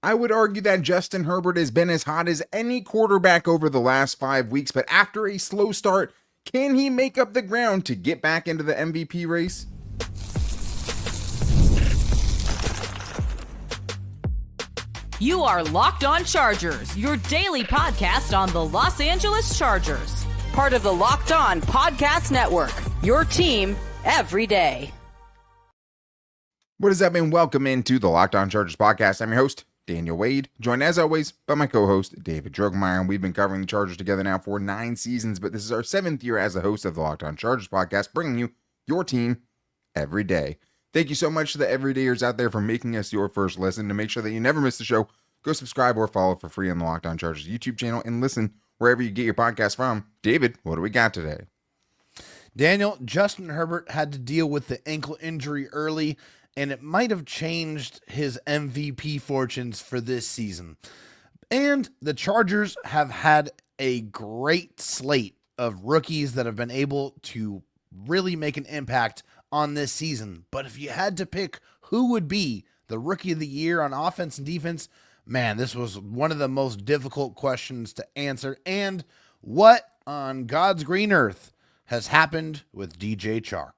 I would argue that Justin Herbert has been as hot as any quarterback over the last 5 weeks, but after a slow start, can he make up the ground to get back into the MVP race? You are Locked On Chargers, your daily podcast on the Los Angeles Chargers. Part of the Locked On Podcast Network, your team every day. What is up, and welcome into the Locked On Chargers podcast. I'm your host, Daniel Wade, joined as always by my co-host, David Drogemeyer, and we've been covering the Chargers together now for 9 seasons, but this is our 7th year as the host of the Locked On Chargers podcast, bringing you your team every day. Thank you so much to the everydayers out there for making us your first listen. To make sure that you never miss the show, go subscribe or follow for free on the Locked On Chargers YouTube channel and listen wherever you get your podcast from. David, what do we got today? Daniel, Justin Herbert had to deal with the ankle injury early, and it might have changed his MVP fortunes for this season. And the Chargers have had a great slate of rookies that have been able to really make an impact on this season. But if you had to pick who would be the rookie of the year on offense and defense, man, this was one of the most difficult questions to answer. And what on God's green earth has happened with DJ Chark?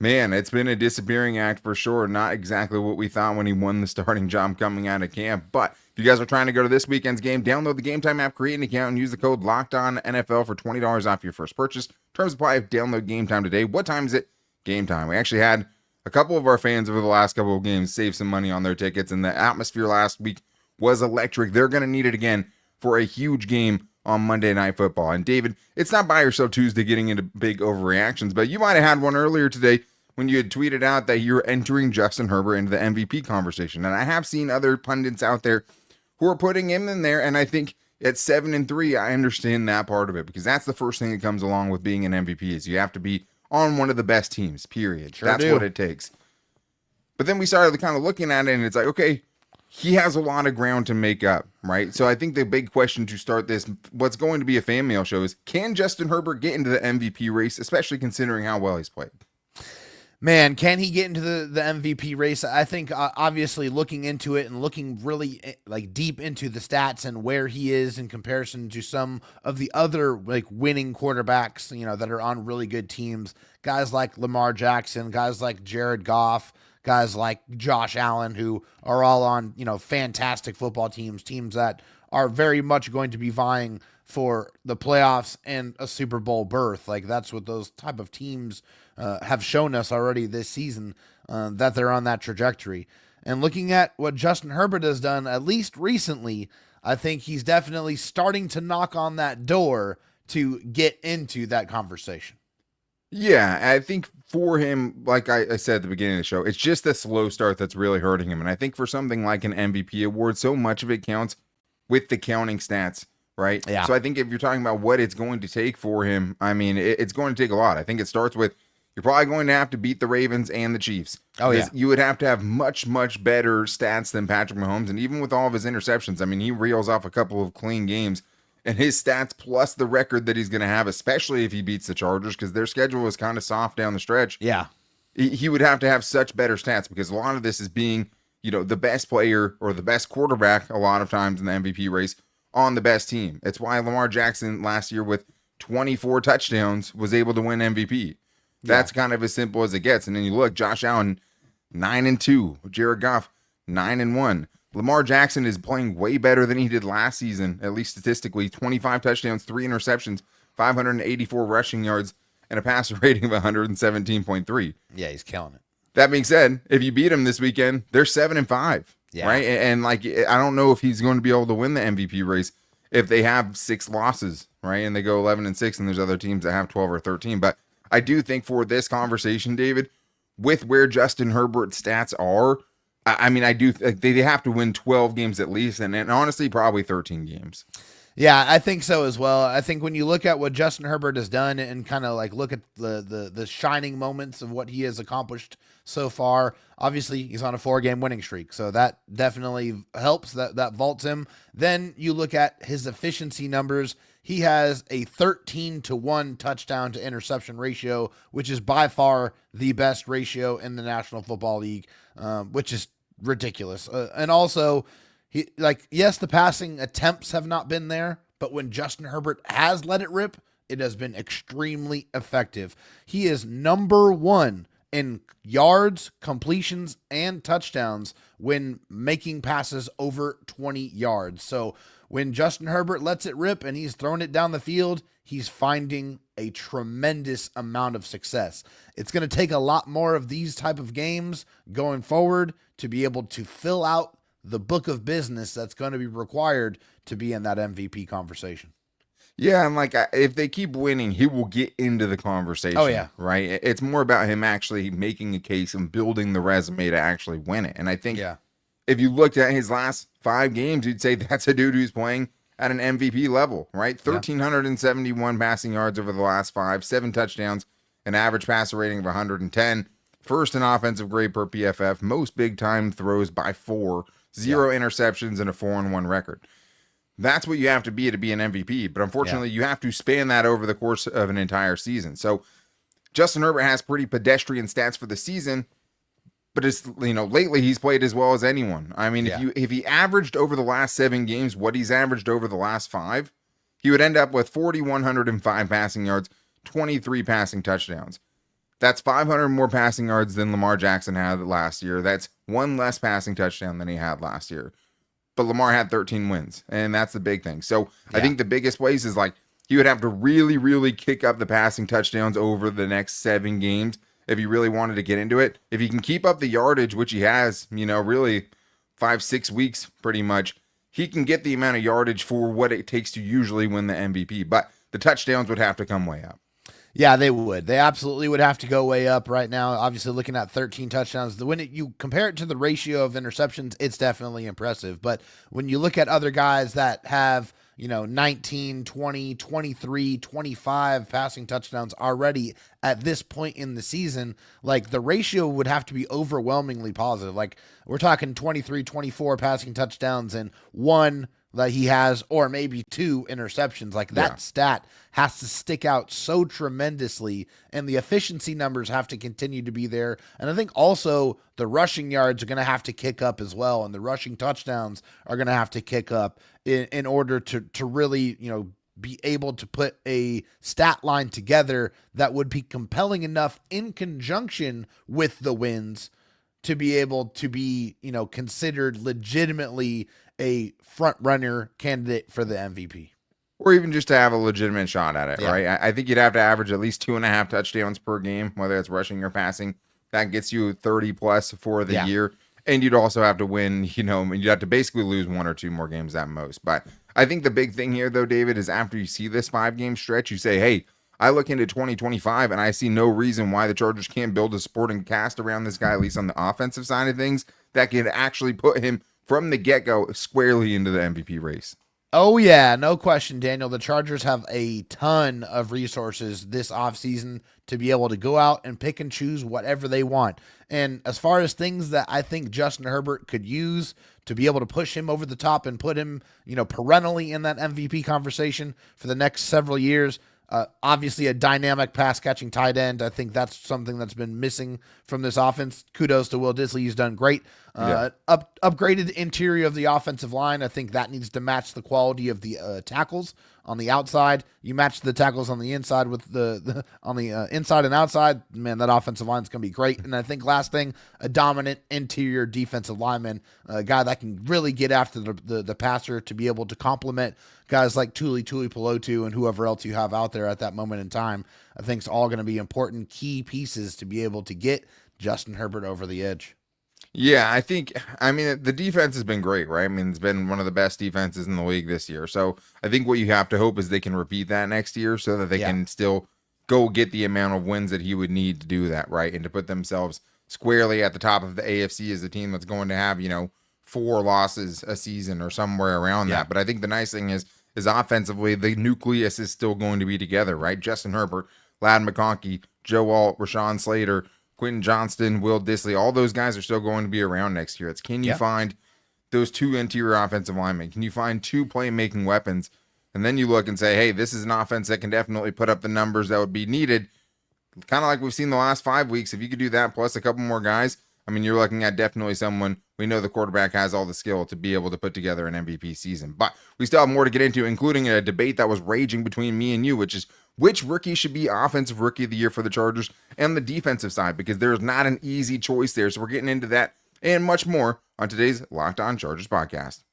Man, it's been a disappearing act for sure. Not exactly what we thought when he won the starting job coming out of camp. But if you guys are trying to go to this weekend's game, download the Game Time app, create an account, and use the code LOCKEDONNFL for $20 off your first purchase. Terms apply. Download Game Time today. What time is it? Game Time. We actually had a couple of our fans over the last couple of games save some money on their tickets, and the atmosphere last week was electric. They're going to need it again for a huge game on Monday Night Football. And David, it's not Buy Yourself Tuesday getting into big overreactions, but you might have had one earlier today when you had tweeted out that you're entering Justin Herbert into the MVP conversation. And I have seen other pundits out there who are putting him in there, and I think at 7-3, I understand that part of it, because that's the first thing that comes along with being an MVP is you have to be on one of the best teams, period. Sure That's do. what it takes. But then we started kind of looking at it, and it's like, okay, he has a lot of ground to make up, right? So I think the big question to start this, what's going to be a fan mail show, is can Justin Herbert get into the MVP race, especially considering how well he's played? Man, can he get into the MVP race? I think obviously looking into it and looking really like deep into the stats and where he is in comparison to some of the other like winning quarterbacks, you know, that are on really good teams, guys like Lamar Jackson, guys like Jared Goff, guys like Josh Allen, who are all on, you know, fantastic football teams that are very much going to be vying for the playoffs and a Super Bowl berth. Like that's what those type of teams have shown us already this season, that they're on that trajectory. And looking at what Justin Herbert has done, at least recently, I think he's definitely starting to knock on that door to get into that conversation. Yeah, I think for him, like I said at the beginning of the show, it's just the slow start that's really hurting him. And I think for something like an MVP award, so much of it counts with the counting stats, right? Yeah. So I think if you're talking about what it's going to take for him, I mean, it's going to take a lot. I think it starts with you're probably going to have to beat the Ravens and the Chiefs. Oh, yeah. You would have to have much, much better stats than Patrick Mahomes. And even with all of his interceptions, I mean, he reels off a couple of clean games. And his stats plus the record that he's going to have, especially if he beats the Chargers, because their schedule is kind of soft down the stretch. Yeah. He would have to have such better stats, because a lot of this is being, you know, the best player or the best quarterback a lot of times in the MVP race on the best team. It's why Lamar Jackson last year with 24 touchdowns was able to win MVP. That's kind of as simple as it gets. And then you look, Josh Allen, 9-2. Jared Goff, 9-1. Lamar Jackson is playing way better than he did last season, at least statistically. 25 touchdowns, 3 interceptions, 584 rushing yards, and a passer rating of 117.3. Yeah, he's killing it. That being said, if you beat him this weekend, they're 7-5. Yeah. Right? And like, I don't know if he's going to be able to win the MVP race if they have 6 losses, right? And they go 11-6, and there's other teams that have 12 or 13. But I do think for this conversation, David, with where Justin Herbert's stats are, I mean, I do they have to win 12 games at least, and honestly, probably 13 games. Yeah, I think so as well. I think when you look at what Justin Herbert has done and kind of like look at the shining moments of what he has accomplished so far, obviously he's on a 4-game winning streak, so that definitely helps. That vaults him. Then you look at his efficiency numbers. He has a 13-to-1 touchdown to interception ratio, which is by far the best ratio in the National Football League, which is ridiculous. And also, Yes, the passing attempts have not been there, but when Justin Herbert has let it rip, it has been extremely effective. He is number one in yards, completions, and touchdowns when making passes over 20 yards. So when Justin Herbert lets it rip and he's throwing it down the field, he's finding a tremendous amount of success. It's going to take a lot more of these type of games going forward to be able to fill out the book of business that's going to be required to be in that MVP conversation. Yeah, and like if they keep winning, he will get into the conversation. Oh, yeah. Right? It's more about him actually making a case and building the resume to actually win it. And I think if you looked at his last 5 games, you'd say that's a dude who's playing at an MVP level, right? 1,371 passing yards over the last 5, 7 touchdowns, an average passer rating of 110, first in offensive grade per PFF, most big-time throws by 4, 0 interceptions, and a 4-1 record. That's what you have to be an MVP. But unfortunately, you have to span that over the course of an entire season. So Justin Herbert has pretty pedestrian stats for the season, but it's, lately he's played as well as anyone. I mean, if he averaged over the last 7 games what he's averaged over the last 5, he would end up with 4,105 passing yards, 23 passing touchdowns. That's 500 more passing yards than Lamar Jackson had last year. That's 1 less passing touchdown than he had last year. But Lamar had 13 wins, and that's the big thing. So I think the biggest place is he would have to really, really kick up the passing touchdowns over the next 7 games if he really wanted to get into it. If he can keep up the yardage, which he has, really 5-6 weeks pretty much, he can get the amount of yardage for what it takes to usually win the MVP. But the touchdowns would have to come way up. Yeah, they would. They absolutely would have to go way up right now. Obviously, looking at 13 touchdowns, when you compare it to the ratio of interceptions, it's definitely impressive. But when you look at other guys that have, 19, 20, 23, 25 passing touchdowns already at this point in the season, the ratio would have to be overwhelmingly positive. We're talking 23, 24 passing touchdowns and 1 that he has, or maybe 2 interceptions. That stat has to stick out so tremendously, and the efficiency numbers have to continue to be there. And I think also the rushing yards are going to have to kick up as well, and the rushing touchdowns are going to have to kick up in order to really, be able to put a stat line together that would be compelling enough in conjunction with the wins to be able to be, considered legitimately a front runner candidate for the MVP. Or even just to have a legitimate shot at it, right? I think you'd have to average at least 2.5 touchdowns per game, whether it's rushing or passing. That gets you 30 plus for the year. And you'd also have to win, you'd have to basically lose 1 or 2 more games at most. But I think the big thing here, though, David, is after you see this 5-game stretch, you say, hey, I look into 2025 and I see no reason why the Chargers can't build a supporting cast around this guy, at least on the offensive side of things, that could actually put him from the get-go squarely into the MVP race. Oh, yeah, no question, Daniel. The Chargers have a ton of resources this offseason to be able to go out and pick and choose whatever they want. And as far as things that I think Justin Herbert could use to be able to push him over the top and put him, perennially in that MVP conversation for the next several years, obviously a dynamic pass-catching tight end. I think that's something that's been missing from this offense. Kudos to Will Dissly. He's done great. Upgraded interior of the offensive line. I think that needs to match the quality of the tackles on the outside. You match the tackles on the inside with the inside and outside. Man, that offensive line is going to be great. And I think last thing, a dominant interior defensive lineman, a guy that can really get after the passer to be able to complement guys like Tuli Pelotu and whoever else you have out there at that moment in time. I think it's all going to be important key pieces to be able to get Justin Herbert over the edge. Yeah, the defense has been great, right? It's been one of the best defenses in the league this year. So I think what you have to hope is they can repeat that next year so that they can still go get the amount of wins that he would need to do that, right? And to put themselves squarely at the top of the AFC as a team that's going to have, 4 losses a season or somewhere around that. But I think the nice thing is offensively, the nucleus is still going to be together, right? Justin Herbert, Ladd McConkey, Joe Alt, Rashawn Slater, Quentin Johnston, Will Dissly, all those guys are still going to be around next year. It's can you find those 2 interior offensive linemen? Can you find 2 playmaking weapons? And then you look and say, hey, this is an offense that can definitely put up the numbers that would be needed. Kind of like we've seen the last 5 weeks. If you could do that plus a couple more guys, I mean, you're looking at definitely someone, we know the quarterback has all the skill to be able to put together an MVP season. But we still have more to get into, including a debate that was raging between me and you, which is which rookie should be offensive rookie of the year for the Chargers and the defensive side, because there's not an easy choice there. So we're getting into that and much more on today's Locked On Chargers podcast.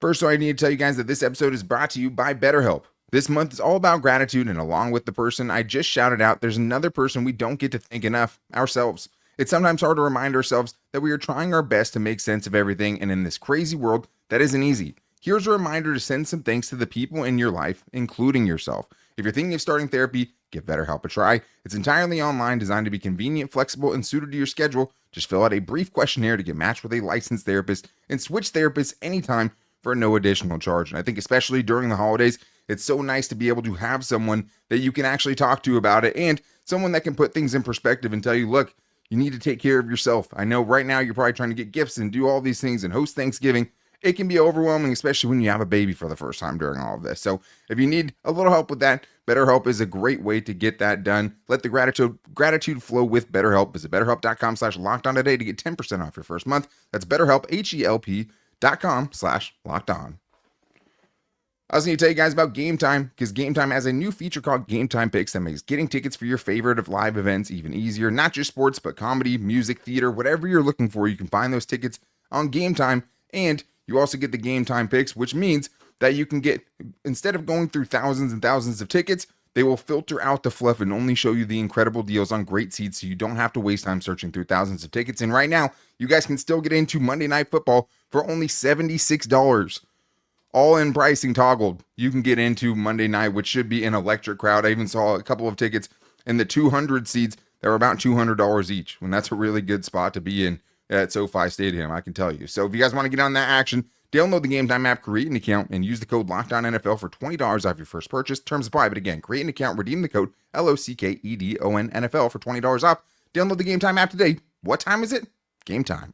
First, I need to tell you guys that this episode is brought to you by BetterHelp. This month is all about gratitude, and along with the person I just shouted out, there's another person we don't get to thank enough, ourselves. It's sometimes hard to remind ourselves that we are trying our best to make sense of everything, and in this crazy world, that isn't easy. Here's a reminder to send some thanks to the people in your life, including yourself. If you're thinking of starting therapy, give BetterHelp a try. It's entirely online, designed to be convenient, flexible, and suited to your schedule. Just fill out a brief questionnaire to get matched with a licensed therapist and switch therapists anytime for no additional charge. And I think especially during the holidays, it's so nice to be able to have someone that you can actually talk to about it, and someone that can put things in perspective and tell you, look, you need to take care of yourself. I know right now you're probably trying to get gifts and do all these things and host Thanksgiving. It can be overwhelming, especially when you have a baby for the first time during all of this. So if you need a little help with that, BetterHelp is a great way to get that done. Let the gratitude flow with BetterHelp. Visit BetterHelp.com/lockedon today to get 10% off your first month. That's BetterHelp, HELP.com/lockedon. I also need to tell you guys about Game Time, because Game Time has a new feature called Game Time Picks that makes getting tickets for your favorite of live events even easier. Not just sports, but comedy, music, theater, whatever you're looking for, you can find those tickets on Game Time. And you also get the Game Time Picks, which means that you can get, instead of going through thousands and thousands of tickets, they will filter out the fluff and only show you the incredible deals on great seats, so you don't have to waste time searching through thousands of tickets. And right now, you guys can still get into Monday Night Football for only $76. All in pricing toggled. You can get into Monday night, which should be an electric crowd. I even saw a couple of tickets in the 200 seats that were about $200 each. And that's a really good spot to be in at SoFi Stadium, I can tell you. So if you guys want to get on that action, download the Game Time app, create an account, and use the code LOCKEDONNFL for $20 off your first purchase. Terms apply. But again, create an account, redeem the code LOCKEDONNFL for $20 off. Download the Game Time app today. What time is it? Game time.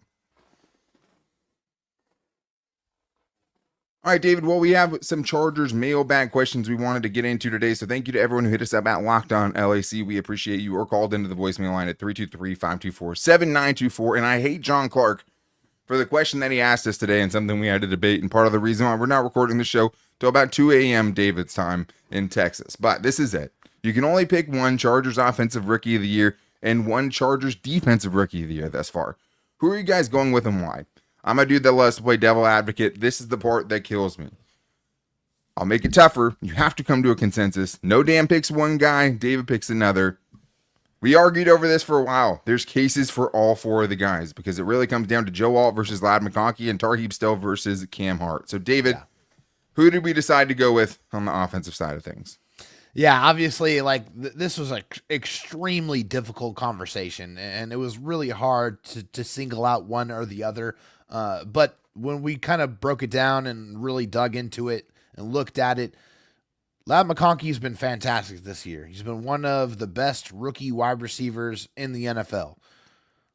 All right, David. Well, we have some Chargers mailbag questions we wanted to get into today. So thank you to everyone who hit us up at Locked On LAC. We appreciate you, or called into the voicemail line at 323-524-7924. And I hate John Clark for the question that he asked us today, and something we had to debate. And part of the reason why we're not recording the show till about 2 a.m. David's time in Texas. But this is it. You can only pick one Chargers offensive rookie of the year and one Chargers defensive rookie of the year thus far. Who are you guys going with and why? I'm a dude that loves to play devil advocate. This is the part that kills me. I'll make it tougher. You have to come to a consensus. No Dan picks one guy. David picks another. We argued over this for a while. There's cases for all four of the guys, because it really comes down to Joe Alt versus Ladd McConkey and Tarheeb Still versus Cam Hart. So, David, who did we decide to go with on the offensive side of things? Yeah, obviously, this was an extremely difficult conversation, and it was really hard to single out one or the other. But when we kind of broke it down and really dug into it and looked at it, Ladd McConkey's been fantastic this year. He's been one of the best rookie wide receivers in the NFL.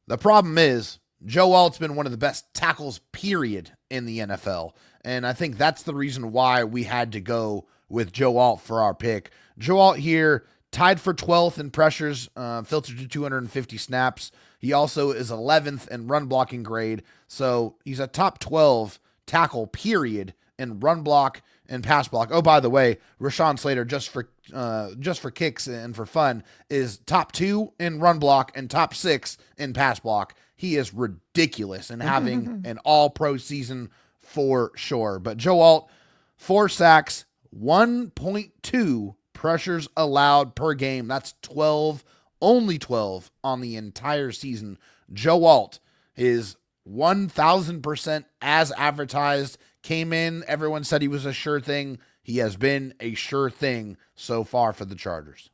The problem is Joe Alt's been one of the best tackles, period, in the NFL. And I think that's the reason why we had to go with Joe Alt for our pick. Joe Alt here tied for 12th in pressures, filtered to 250 snaps. He also is 11th in run blocking grade. So he's a top 12 tackle, period, in run block and pass block. Oh, by the way, Rashawn Slater, just for kicks and for fun, is top 2 in run block and top 6 in pass block. He is ridiculous in having an all-pro season for sure. But Joe Alt, 4 sacks, 1.2 pressures allowed per game. That's 12, only 12 on the entire season. Joe Alt is 1,000% as advertised. Came in, everyone said he was a sure thing. He has been a sure thing so far for the Chargers.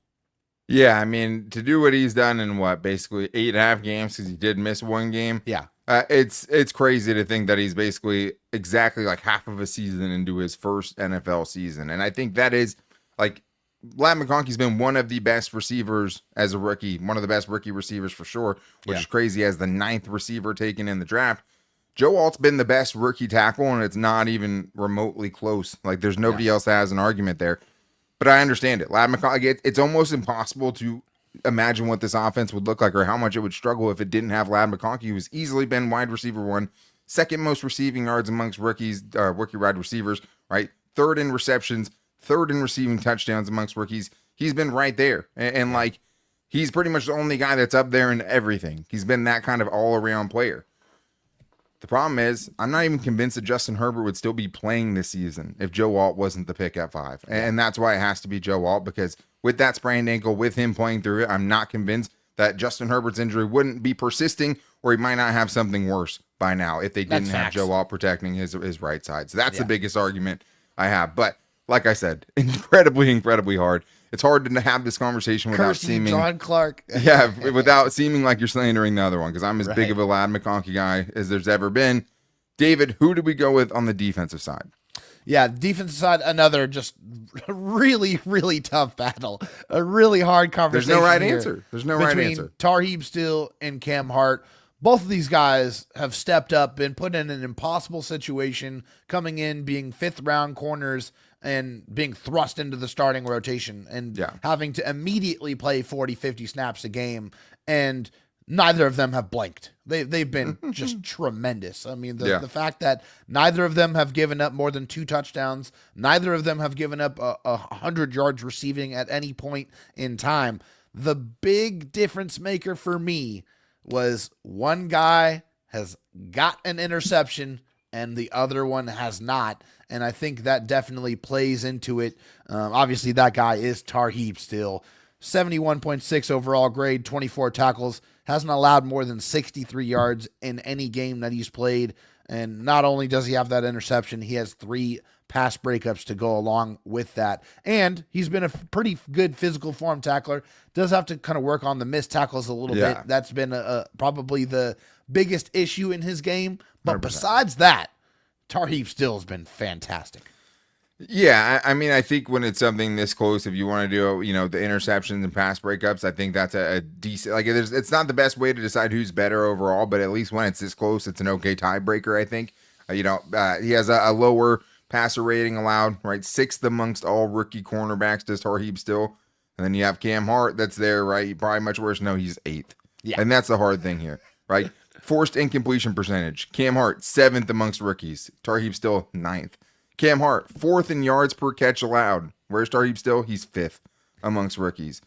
Yeah, I mean, to do what he's done in basically 8.5 games, because he did miss one game. Yeah. It's crazy to think that he's basically exactly like half of a season into his first NFL season. And I think that is like, Ladd McConkey's been one of the best receivers as a rookie, one of the best rookie receivers for sure, which is crazy as the 9th receiver taken in the draft. Joe Alt's been the best rookie tackle, and it's not even remotely close. Like, there's nobody else that has an argument there. But I understand it. Ladd McConkey, it's almost impossible to imagine what this offense would look like or how much it would struggle if it didn't have Lad McConkey, who's easily been wide receiver one, second most receiving yards amongst rookie wide receivers, right? Third in receptions, third in receiving touchdowns amongst rookies. He's been right there. And like, he's pretty much the only guy that's up there in everything. He's been that kind of all-around player. The problem is, I'm not even convinced that Justin Herbert would still be playing this season if Joe Alt wasn't the pick at 5. And that's why it has to be Joe Alt, because with that sprained ankle, with him playing through it, I'm not convinced that Justin Herbert's injury wouldn't be persisting, or he might not have something worse by now if they didn't have Joe Alt protecting his right side. So that's the biggest argument I have. But like I said, incredibly hard. It's hard to have this conversation without seeming John Clark. Without seeming like you're slandering the other one, because I'm as big of a Lad McConkey guy as there's ever been. David, who do we go with on the defensive side? Yeah, defensive side, another just really tough battle. A really hard conversation. There's no right here answer. There's no right answer. Tarheeb Still and Cam Hart. Both of these guys have stepped up, been put in an impossible situation, coming in, being fifth-round corners, and being thrust into the starting rotation and having to immediately play 40, 50 snaps a game. And neither of them have blanked. They've been just tremendous. I mean, the fact that neither of them have given up more than 2 touchdowns, neither of them have given up 100 yards receiving at any point in time. The big difference maker for me was one guy has got an interception and the other one has not. And I think that definitely plays into it. Obviously, that guy is Tarheeb Still. 71.6 overall grade, 24 tackles, hasn't allowed more than 63 yards in any game that he's played. And not only does he have that interception, he has 3 pass breakups to go along with that. And he's been a pretty good physical form tackler. Does have to kind of work on the missed tackles a little bit. That's been probably the biggest issue in his game. But 100%. Besides that, Tarheeb Still has been fantastic. Yeah, I mean, I think when it's something this close, if you want to do, the interceptions and pass breakups, I think that's a decent, like, it's not the best way to decide who's better overall, but at least when it's this close, it's an okay tiebreaker, I think. He has a lower passer rating allowed, right? 6th amongst all rookie cornerbacks does Tarheeb Still. And then you have Cam Hart that's there, right? Probably much worse. No, he's 8th. Yeah. And that's the hard thing here, right? Forced incompletion percentage. Cam Hart, 7th amongst rookies. Tarheeb Still, 9th. Cam Hart, 4th in yards per catch allowed. Where's Tarheeb Still? He's 5th amongst rookies.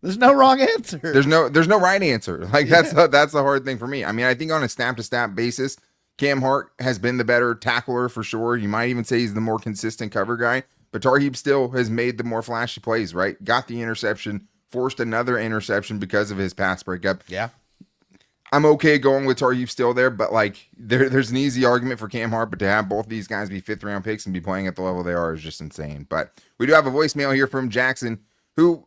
There's no wrong answer. There's no right answer. Like, that's the hard thing for me. I mean, I think on a snap-to-snap basis, Cam Hart has been the better tackler for sure. You might even say he's the more consistent cover guy. But Tarheeb Still has made the more flashy plays, right? Got the interception, forced another interception because of his pass breakup. Yeah. I'm okay going with Tarheeb Still there, but like there's an easy argument for Cam Hart, but to have both these guys be 5th-round picks and be playing at the level they are is just insane. But we do have a voicemail here from Jackson, who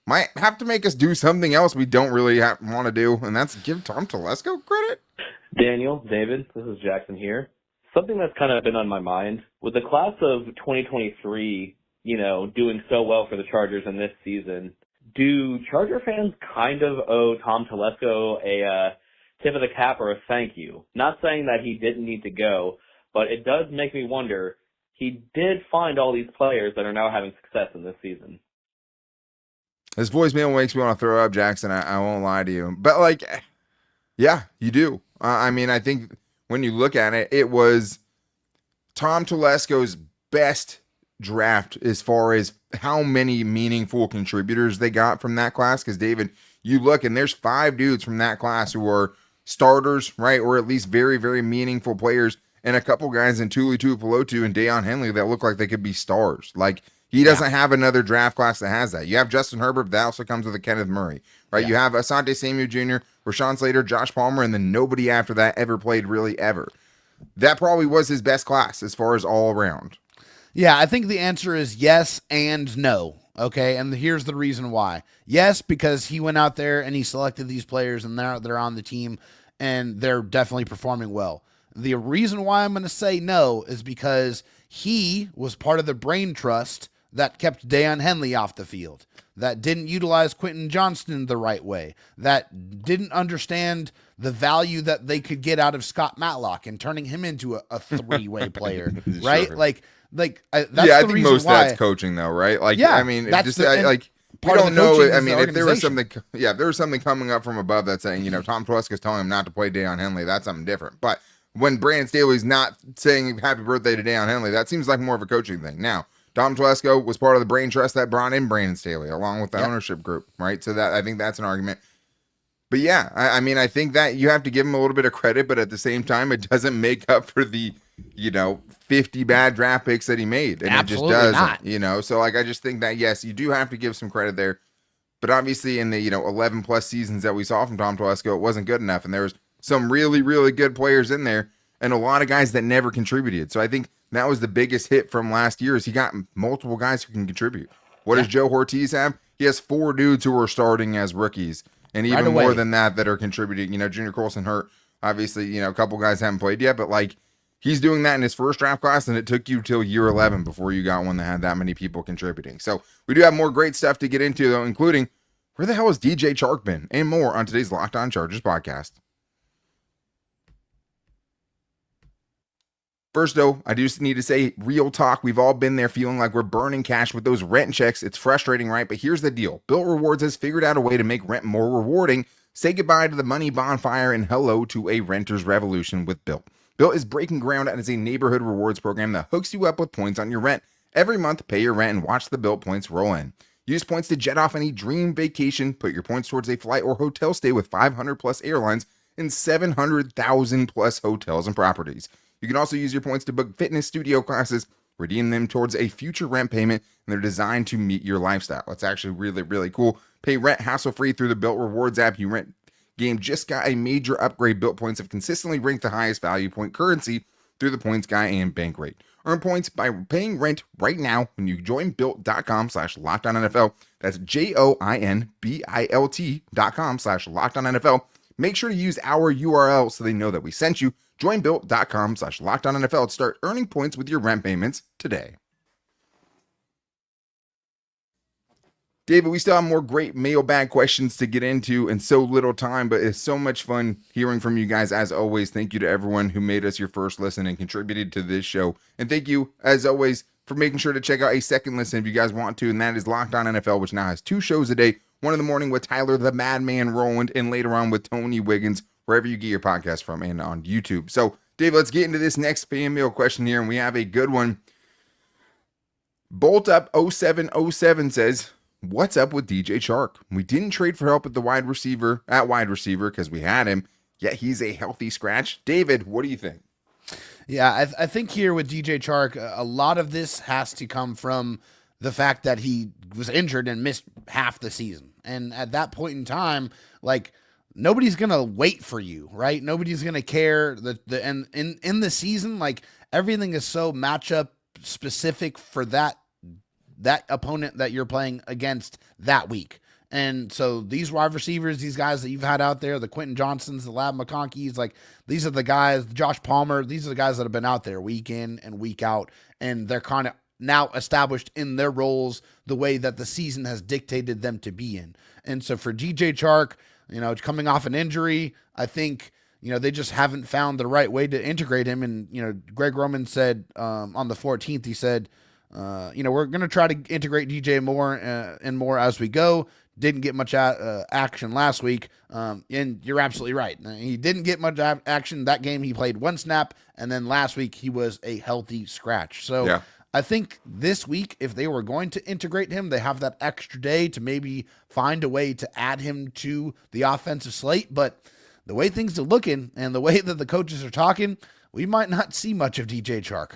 might have to make us do something else we don't really want to do, and that's give Tom Telesco credit. Daniel, David, this is Jackson here. Something that's kind of been on my mind, with the class of 2023, doing so well for the Chargers in this season, do Charger fans kind of owe Tom Telesco a tip of the cap or a thank you? Not saying that he didn't need to go, but it does make me wonder, he did find all these players that are now having success in this season. This voicemail makes me want to throw up, Jackson. I won't lie to you. But, yeah, you do. I mean, I think when you look at it, it was Tom Telesco's best draft as far as how many meaningful contributors they got from that class. Because, David, you look, and there's 5 dudes from that class who are starters, right, or at least very, very meaningful players, and a couple guys in Tuli Tuipulotu and Deion Henley that look like they could be stars. Like, he doesn't have another draft class that has that. You have Justin Herbert, that also comes with a Kenneth Murray, right? Yeah. You have Asante Samuel Jr., Rashawn Slater, Josh Palmer, and then nobody after that ever played really ever. That probably was his best class as far as all around. Yeah, I think the answer is yes and no. Okay, and here's the reason why. Yes, because he went out there and he selected these players, and they're on the team, and they're definitely performing well. The reason why I'm going to say no is because he was part of the brain trust that kept Deion Henley off the field, that didn't utilize Quentin Johnston the right way, that didn't understand the value that they could get out of Scott Matlock and turning him into a 3-way player, right? Sure. That's I the think reason most why. That's coaching though, right? Like, yeah, I mean, just like part of the don't know. coaching I is mean, the if there was organization. something, yeah, if there was something coming up from above that's saying, Tom Telesco is telling him not to play Deion Henley, that's something different. But when Brandon Staley's not saying happy birthday to Deion Henley, that seems like more of a coaching thing. Now, Tom Telesco was part of the brain trust that brought in Brandon Staley along with the ownership group, right? So that I think that's an argument. But yeah, I mean, I think that you have to give him a little bit of credit, but at the same time, it doesn't make up for the, 50 bad draft picks that he made. And Absolutely it just not. doesn't, So like, I just think that, yes, you do have to give some credit there. But obviously in the, 11 plus seasons that we saw from Tom Telesco, it wasn't good enough. And there was some really, really good players in there and a lot of guys that never contributed. So I think that was the biggest hit from last year is he got multiple guys who can contribute. What does Joe Ortiz have? He has 4 dudes who are starting as rookies. And even more than that are contributing. Junior Colson hurt. Obviously, a couple guys haven't played yet, but like he's doing that in his first draft class, and it took you till year 11 before you got one that had that many people contributing. So we do have more great stuff to get into, though, including where the hell has DJ Chark been and more on today's Locked On Chargers podcast. First, though, I just need to say real talk. We've all been there feeling like we're burning cash with those rent checks. It's frustrating, right? But here's the deal. Bilt Rewards has figured out a way to make rent more rewarding. Say goodbye to the money bonfire and hello to a renter's revolution with Bilt. Bilt is breaking ground as a neighborhood rewards program that hooks you up with points on your rent. Every month, pay your rent and watch the Bilt points roll in. Use points to jet off any dream vacation. Put your points towards a flight or hotel stay with 500 plus airlines and 700,000 plus hotels and properties. You can also use your points to book fitness studio classes, redeem them towards a future rent payment, and they're designed to meet your lifestyle. It's actually really, really cool. Pay rent hassle-free through the Bilt Rewards app. You rent game just got a major upgrade. Bilt points have consistently ranked the highest value point currency through the Points Guy and Bankrate. Earn points by paying rent right now when you join Bilt.com/LockedOnNFL. That's JOINBILT.com/LockedOnNFL. Make sure to use our URL so they know that we sent you. Join Bilt.com/LockedOnNFL to start earning points with your rent payments today. David, we still have more great mailbag questions to get into and so little time, but it's so much fun hearing from you guys as always. Thank you to everyone who made us your first listen and contributed to this show. And thank you, as always, for making sure to check out a second listen if you guys want to, and that is Locked On NFL, which now has 2 shows a day, one in the morning with Tyler the Madman Rowland, and later on with Tony Wiggins, wherever you get your podcast from and on YouTube. So, Dave, let's get into this next fan mail question here, and we have a good one. Bolt Up 0707 says, what's up with DJ Chark? We didn't trade for help at wide receiver because we had him, yet he's a healthy scratch. David, what do you think? Yeah, I think here with DJ Chark, a lot of this has to come from the fact that he was injured and missed half the season. And at that point in time, like, nobody's going to wait for you, right? Nobody's going to care. And in the season, like, everything is so matchup specific for that opponent that you're playing against that week. And so these wide receivers, these guys that you've had out there, the Quentin Johnsons, the Lab McConkeys, like, these are the guys, Josh Palmer, these are the guys that have been out there week in and week out, and they're kind of now established in their roles the way that the season has dictated them to be in. And so for DJ Chark, coming off an injury, I think, they just haven't found the right way to integrate him. And, Greg Roman said on the 14th, he said, we're going to try to integrate DJ more and more as we go. Didn't get much action last week. And you're absolutely right. He didn't get much action that game. He played 1 snap. And then last week he was a healthy scratch. So yeah. I think this week, if they were going to integrate him, they have that extra day to maybe find a way to add him to the offensive slate. But the way things are looking and the way that the coaches are talking, we might not see much of DJ Chark.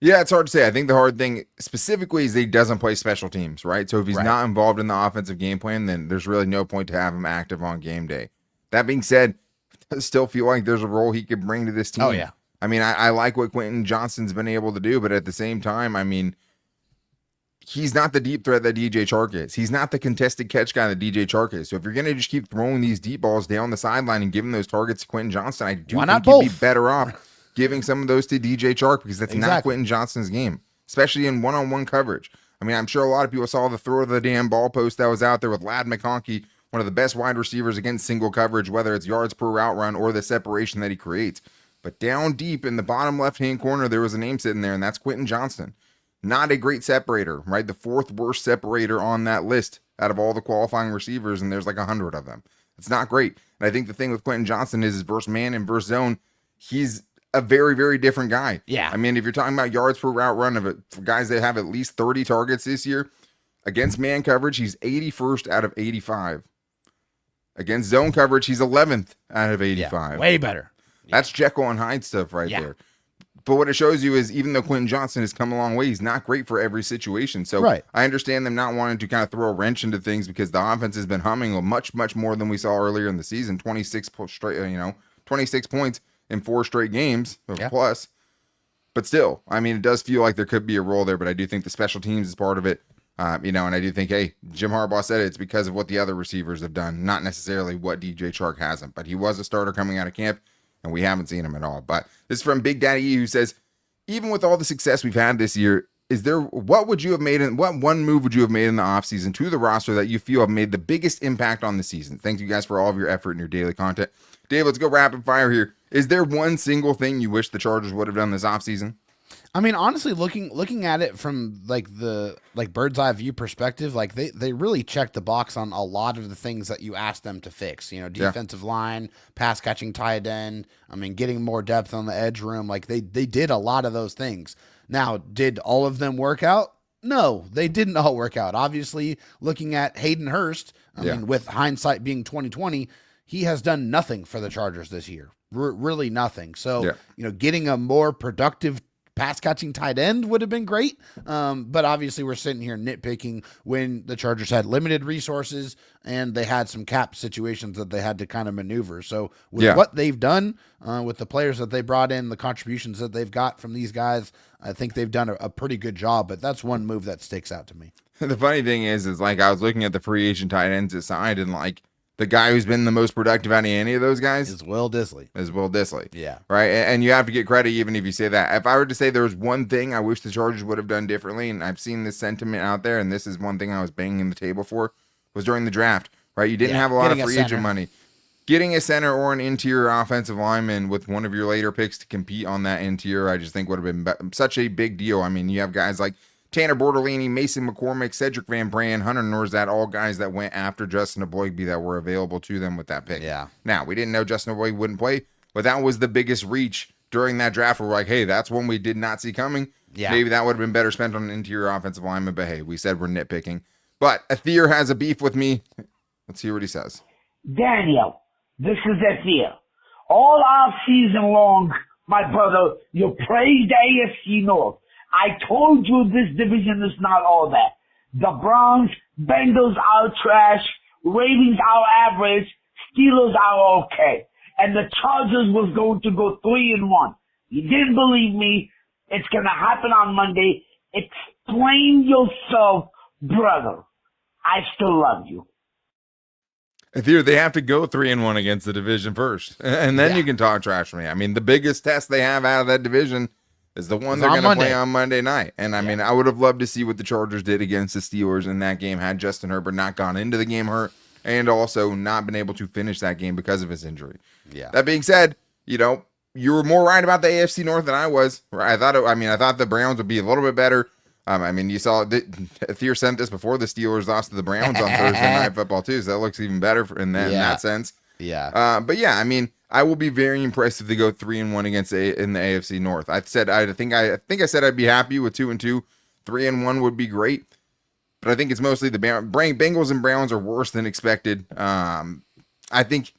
Yeah, it's hard to say. I think the hard thing specifically is that he doesn't play special teams, right? So if he's not involved in the offensive game plan, then there's really no point to have him active on game day. That being said, I still feel like there's a role he could bring to this team. Oh, yeah. I mean, I like what Quentin Johnston's been able to do, but at the same time, I mean, he's not the deep threat that DJ Chark is. He's not the contested catch guy that DJ Chark is. So if you're going to just keep throwing these deep balls down the sideline and giving those targets to Quentin Johnston, I do think you'd be better off giving some of those to DJ Chark because that's not Quentin Johnston's game, especially in one-on-one coverage. I mean, I'm sure a lot of people saw the throw to the damn ball post that was out there with Lad McConkey, one of the best wide receivers against single coverage, whether it's yards per route run or the separation that he creates. But down deep in the bottom left-hand corner, there was a name sitting there, and that's Quentin Johnston. Not a great separator, right? The 4th worst separator on that list out of all the qualifying receivers, and there's like 100 of them. It's not great. And I think the thing with Quentin Johnston is versus man and versus zone, he's a very, very different guy. Yeah. I mean, if you're talking about yards per route run of it, for guys that have at least 30 targets this year, against man coverage, he's 81st out of 85. Against zone coverage, he's 11th out of 85. Yeah, way better. That's Jekyll and Hyde stuff right there. But what it shows you is even though Quentin Johnston has come a long way, he's not great for every situation. So I understand them not wanting to kind of throw a wrench into things because the offense has been humming much, much more than we saw earlier in the season. 26 points in 4 straight games plus. But still, I mean, it does feel like there could be a role there, but I do think the special teams is part of it. And I do think, hey, Jim Harbaugh said it's because of what the other receivers have done, not necessarily what DJ Chark hasn't. But he was a starter coming out of camp, and we haven't seen him at all. But this is from Big Daddy E, who says, even with all the success we've had this year, what one move would you have made in the offseason to the roster that you feel have made the biggest impact on the season? Thank you guys for all of your effort and your daily content. Dave, let's go rapid fire here. Is there one single thing you wish the Chargers would have done this offseason? I mean, honestly, looking at it from the bird's eye view perspective, like they really checked the box on a lot of the things that you asked them to fix. You know, defensive line, pass catching tight end. I mean, getting more depth on the edge room. Like they did a lot of those things. Now, did all of them work out? No, they didn't all work out. Obviously, looking at Hayden Hurst, I mean, with hindsight being 2020, he has done nothing for the Chargers this year. Really nothing. So, getting a more productive pass catching tight end would have been great. But obviously we're sitting here nitpicking when the Chargers had limited resources and they had some cap situations that they had to kind of maneuver. So with what they've done, with the players that they brought in, the contributions that they've got from these guys, I think they've done a pretty good job, but that's one move that sticks out to me. The funny thing is like I was looking at the free agent tight ends aside, and like the guy who's been the most productive out of any of those guys is Will Dissly. Yeah. Right. And you have to get credit even if you say that. If I were to say there was one thing I wish the Chargers would have done differently, and I've seen this sentiment out there, and this is one thing I was banging the table for, was during the draft, right? You didn't have a lot of free agent money. Getting a center or an interior offensive lineman with one of your later picks to compete on that interior, I just think would have been such a big deal. I mean, you have guys like Tanner Bortolini, Mason McCormick, Cedric Van Brand, Hunter Norzat, all guys that went after Justin Eboigbe that were available to them with that pick. Yeah. Now, we didn't know Justin Eboigbe wouldn't play, but that was the biggest reach during that draft. We're like, hey, that's one we did not see coming. Yeah. Maybe that would have been better spent on an interior offensive lineman, but hey, we said we're nitpicking. But Athir has a beef with me. Let's hear what he says. Daniel, this is Athir. All off season long, my brother, you praised AFC North. I told you this division is not all that. The Browns, Bengals are trash, Ravens are average, Steelers are okay. And the Chargers was going to go 3-1. You didn't believe me. It's going to happen on Monday. Explain yourself, brother. I still love you. They have to go 3-1 against the division first, and then you can talk trash to me. I mean, the biggest test they have out of that division is the one they're going to play on Monday night. And I mean, I would have loved to see what the Chargers did against the Steelers in that game had Justin Herbert not gone into the game hurt and also not been able to finish that game because of his injury. Yeah. That being said, you were more right about the AFC North than I was. I thought the Browns would be a little bit better. I mean, you saw Thier sent this before the Steelers lost to the Browns on Thursday Night Football too, so that looks even better in that sense. Yeah. But yeah, I mean, I will be very impressed if they go 3-1 in the AFC North. I think I said I'd be happy with 2-2. 3-1 would be great, but I think it's mostly the Bengals and Browns are worse than expected. I think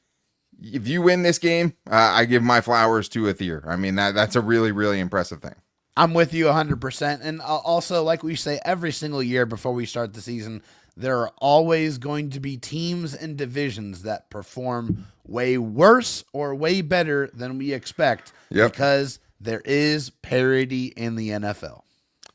if you win this game, I give my flowers to Athir. I mean, that's a really, really impressive thing. I'm with you 100%. And also, like we say every single year before we start the season, there are always going to be teams and divisions that perform way worse or way better than we expect because there is parity in the NFL.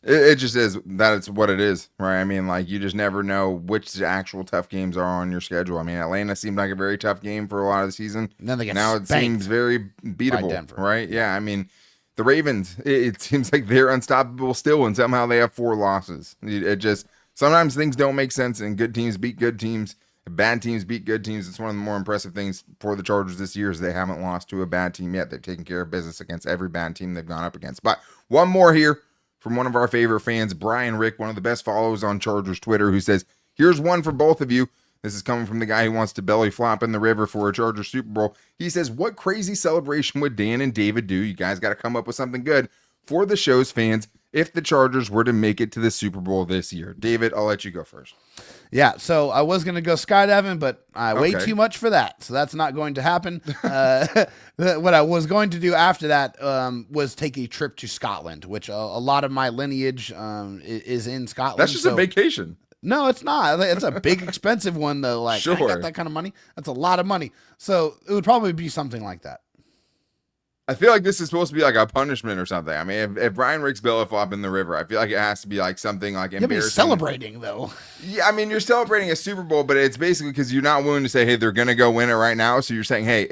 It just is. That's what it is, right? I mean, like, you just never know which actual tough games are on your schedule. I mean, Atlanta seemed like a very tough game for a lot of the season. And then they get now it seems very beatable, right? Yeah, I mean, the Ravens, it seems like they're unstoppable still, and somehow they have 4 losses. It just, sometimes things don't make sense, and good teams beat good teams, and bad teams beat good teams. It's one of the more impressive things for the Chargers this year is they haven't lost to a bad team yet. They've taken care of business against every bad team they've gone up against. But one more here from one of our favorite fans, Brian Rick, one of the best followers on Chargers Twitter, who says, Here's one for both of you. This is coming from the guy who wants to belly flop in the river for a Chargers Super Bowl. He says, what crazy celebration would Dan and David do? You guys got to come up with something good for the show's fans if the Chargers were to make it to the Super Bowl this year. David, I'll let you go first. Yeah, so I was going to go skydiving, but I weigh Okay. too much for that, so that's not going to happen. What I was going to do after that was take a trip to Scotland, which a lot of my lineage is in Scotland. That's just a vacation. No, it's not. It's a big, expensive one, though. Like, I Sure. got that kind of money. That's a lot of money. So it would probably be something like that. I feel like this is supposed to be like a punishment or something. I mean, if Brian Rick's belly flop in the river, I feel like it has to be like something like You'll be embarrassing. celebrating, though. Yeah, I mean, you're celebrating a Super Bowl, but it's basically because you're not willing to say, hey, they're going to go win it right now. So you're saying, hey,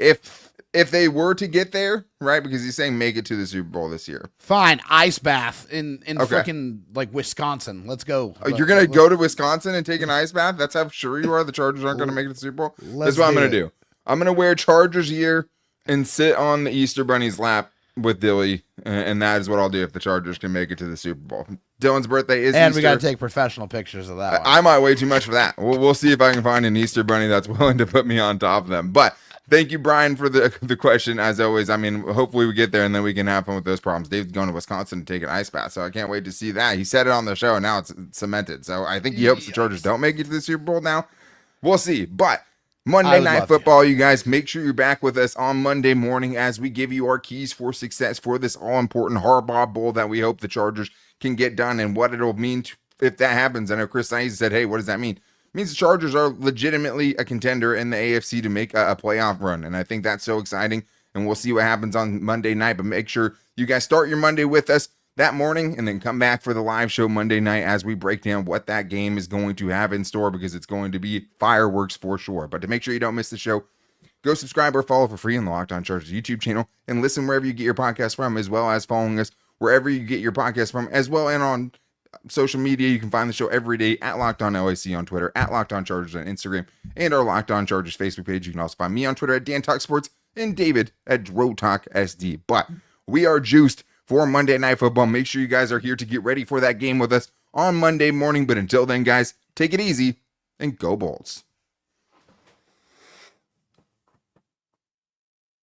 if they were to get there, right? Because he's saying make it to the Super Bowl this year. Fine, ice bath in Okay. freaking like Wisconsin. Let's go. Oh, you're going to go to Wisconsin and take an ice bath? That's how sure you are the Chargers aren't going to make it to the Super Bowl? That's what I'm going to do. I'm going to wear Chargers gear and sit on the Easter Bunny's lap with Dilly, and that is what I'll do if the Chargers can make it to the Super Bowl. Dylan's birthday is And Easter. we got to take professional pictures of that one. I might weigh too much for that. We'll see if I can find an Easter bunny that's willing to put me on top of them. But thank you, Brian, for the question. As always, I mean, hopefully we get there and then we can have fun with those problems. Dave's going to Wisconsin to take an ice bath, so I can't wait to see that. He said it on the show, and now it's cemented. So I think he hopes the Chargers don't make it to the Super Bowl now. We'll see. But Monday Night Football, you guys, make sure you're back with us on Monday morning as we give you our keys for success for this all-important Harbaugh Bowl that we hope the Chargers can get done and what it'll mean if that happens. I know Chris Sainz said, hey, what does that mean? It means the Chargers are legitimately a contender in the AFC to make a playoff run, and I think that's so exciting, and we'll see what happens on Monday night, but make sure you guys start your Monday with us that morning and then come back for the live show Monday night as we break down what that game is going to have in store, because it's going to be fireworks for sure. But to make sure you don't miss the show, go subscribe or follow for free on the Locked On Chargers YouTube channel and listen wherever you get your podcast from, as well as following us wherever you get your podcast from, as well and on social media. You can find the show every day at Locked On LAC on Twitter, at Locked On Chargers on Instagram, and our Locked On Chargers Facebook page. You can also find me on Twitter at Dan Talk Sports and David at Dro Talk SD. But we are juiced for Monday Night Football. Make sure you guys are here to get ready for that game with us on Monday morning. But until then, guys, take it easy and go Bolts.